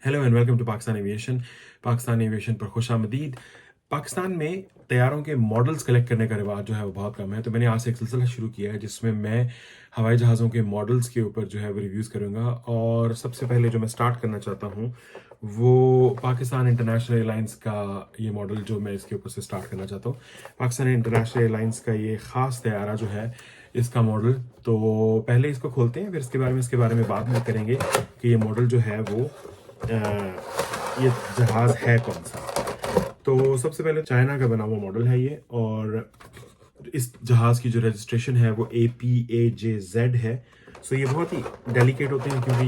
Hello and welcome to Pakistan aviation. Pakistan aviation पर खुशामदीद। पाकिस्तान में तैयारों के मॉडल्स कलेक्ट करने का रिवाज जो है वो बहुत कम है, तो मैंने आज से एक सिलसिला शुरू किया है जिसमें मैं हवाई जहाज़ों के मॉडल्स के ऊपर जो है वो रिव्यूज़ करूँगा। और सबसे पहले जो मैं स्टार्ट करना चाहता हूँ वो पाकिस्तान इंटरनेशनल एयरलाइंस का ये मॉडल जो मैं इसके ऊपर से स्टार्ट करना चाहता हूँ। पाकिस्तान इंटरनेशनल एयरलाइंस का ये ख़ास तैयारा जो है इसका मॉडल, तो पहले इसको खोलते हैं, फिर इसके बारे में बाद में करेंगे कि ये मॉडल जो है वो ये जहाज है कौन सा। तो सबसे पहले चाइना का बना हुआ मॉडल है ये, और इस जहाज की जो रजिस्ट्रेशन है वो APAJZ है। सो ये बहुत ही डेलिकेट होते हैं क्योंकि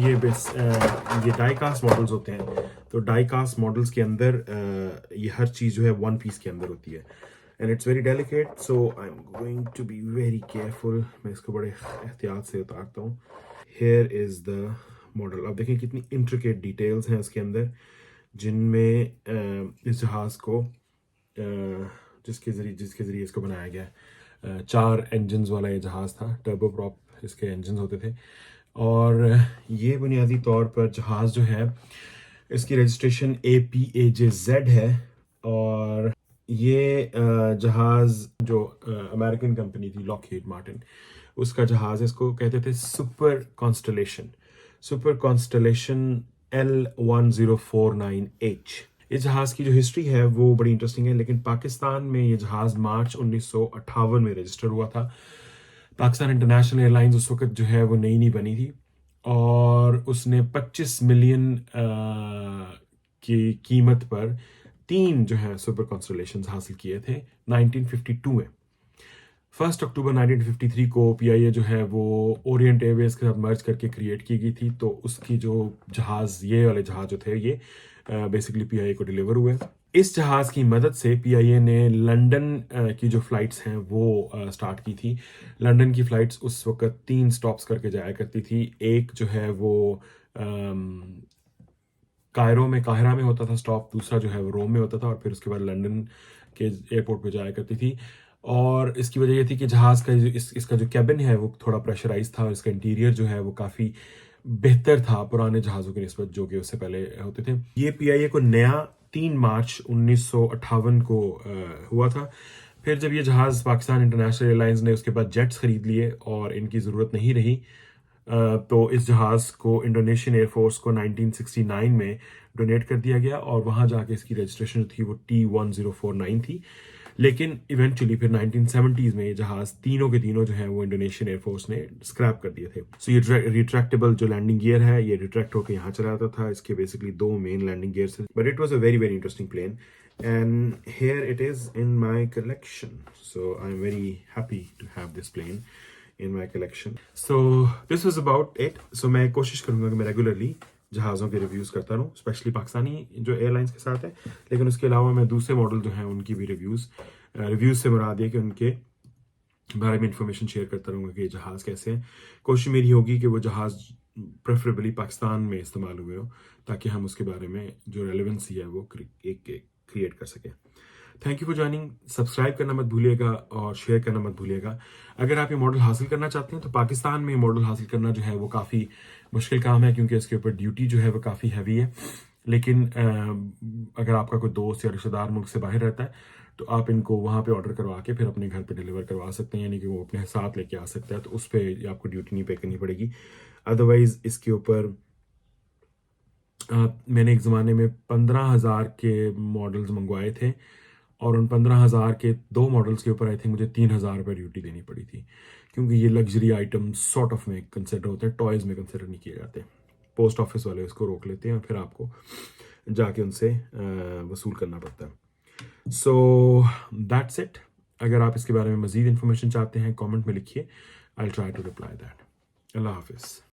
ये डाई कास्ट मॉडल्स होते हैं। तो डाई कास्ट मॉडल्स के अंदर ये हर चीज़ जो है वन पीस के अंदर होती है and it's very delicate, so I am going to be very careful. मैं इसको बड़े एहतियात से उतारता हूँ। Here is the model. अब देखें कितनी इंट्रिकेट डिटेल्स हैं इसके अंदर, जिनमें इस जहाज़ को जिसके ज़रिए इसको बनाया गया है। 4 इंजन्स वाला ये जहाज़ था, टर्बो प्रॉप इसके इंजन्स होते थे। और ये बुनियादी तौर पर जहाज़ जो है इसकी रजिस्ट्रेशन APAJZ है। और ये जहाज़ जो अमेरिकन कंपनी थी लॉकहीड मार्टिन, उसका जहाज़, इसको कहते थे सुपर कॉन्स्टलेशन L1049H। इस जहाज़ की जो हिस्ट्री है वो बड़ी इंटरेस्टिंग है, लेकिन पाकिस्तान में ये जहाज़ मार्च 1958 में रजिस्टर हुआ था। पाकिस्तान इंटरनेशनल एयरलाइंस उस वक्त जो है वो नई बनी थी और उसने 25 मिलियन की कीमत पर 3 जो है सुपर कॉन्स्टलेशन हासिल किए थे 1952 में। 1 अक्टूबर 1953 को PIA जो है वो ओरिएंट एयरवेज के साथ मर्ज करके क्रिएट की गई थी। तो उसकी जो जहाज़, ये वाले जहाज़ जो थे ये बेसिकली PIA को डिलीवर हुए। इस जहाज़ की मदद से PIA ने लंदन की जो फ़्लाइट्स हैं वो स्टार्ट की थी। लंदन की फ़्लाइट्स उस वक्त 3 स्टॉप्स करके जाया करती थी। एक जो है वो काहिरा में होता था स्टॉप, दूसरा जो है वो रोम में होता था और फिर उसके बाद लंदन के एयरपोर्ट पे जाया करती थी। और इसकी वजह ये थी कि जहाज़ का इसका जो कैबिन है वो थोड़ा प्रेशराइज था और इसका इंटीरियर जो है वो काफ़ी बेहतर था पुराने जहाज़ों की निस्बत जो कि उससे पहले होते थे। ये PIA को नया 3 मार्च 1958 को हुआ था। फिर जब ये जहाज़ पाकिस्तान इंटरनेशनल एयरलाइंस ने उसके बाद जेट्स खरीद लिए और इनकी ज़रूरत नहीं रही, तो इस जहाज़ को इंडोनेशियन एयरफोर्स को 1969 में डोनेट कर दिया गया और वहाँ जाके इसकी रजिस्ट्रेशन थी वो T1049 थी। लेकिन इवेंचुअली फिर 1970s में ये जहाज़ तीनों के तीनों जो है वो इंडोनेशियन एयरफोर्स ने स्क्रैप कर दिए थे। सो ये रिट्रैक्टेबल जो लैंडिंग गियर है ये रिट्रैक्ट होकर यहाँ चला जाता था। इसके बेसिकली 2 मेन लैंडिंग गियर्स थे, but it was a very very interesting plane and here it is in my collection, so I'm very happy to have this plane in my collection. So this was about it. So मैं कोशिश करूंगा कि मैं regularly जहाज़ों के reviews करता रहूं, specially Pakistani जो एयरलाइंस के साथ है, लेकिन उसके अलावा मैं दूसरे मॉडल जो हैं उनकी भी रिव्यूज से मुराद है कि उनके बारे में इंफॉर्मेशन शेयर करता रहूंगा कि ये जहाज़ कैसे हैं। कोशिश मेरी होगी कि वो जहाज़ प्रेफरेबली पाकिस्तान में इस्तेमाल हुए हो ताकि हम उसके बारे में जो रेलेवेंसी है वो क्रिएट कर सकें। Thank you for joining. Subscribe करना मत भूलिएगा और शेयर करना मत भूलिएगा। अगर आप ये मॉडल हासिल करना चाहते हैं तो पाकिस्तान में मॉडल हासिल करना जो है वो काफ़ी मुश्किल काम है क्योंकि इसके ऊपर ड्यूटी जो है वो काफ़ी हैवी है। लेकिन अगर आपका कोई दोस्त या रिश्तेदार मुल्क से बाहर रहता है तो आप इनको वहाँ पे ऑर्डर करवा के फिर अपने घर पे डिलीवर करवा सकते हैं, यानी कि वो अपने साथ लेके आ सकता है, तो उस पर आपको ड्यूटी नहीं पे करनी पड़ेगी। अदरवाइज इसके ऊपर मैंने एक ज़माने में 15,000 के मॉडल्स मंगवाए थे और उन 15,000 के 2 मॉडल्स के ऊपर आई थिंक मुझे 3,000 रुपये ड्यूटी देनी पड़ी थी, क्योंकि ये लग्जरी आइटम सॉर्ट ऑफ में कंसिडर होते हैं, टॉयज़ में कंसिडर नहीं किए जाते। पोस्ट ऑफिस वाले इसको रोक लेते हैं और फिर आपको जाके उनसे वसूल करना पड़ता है। So that's it. अगर आप इसके बारे में मज़ीद इन्फॉर्मेशन चाहते हैं कमेंट में लिखिए, I will try to reply that. Allah हाफिज़।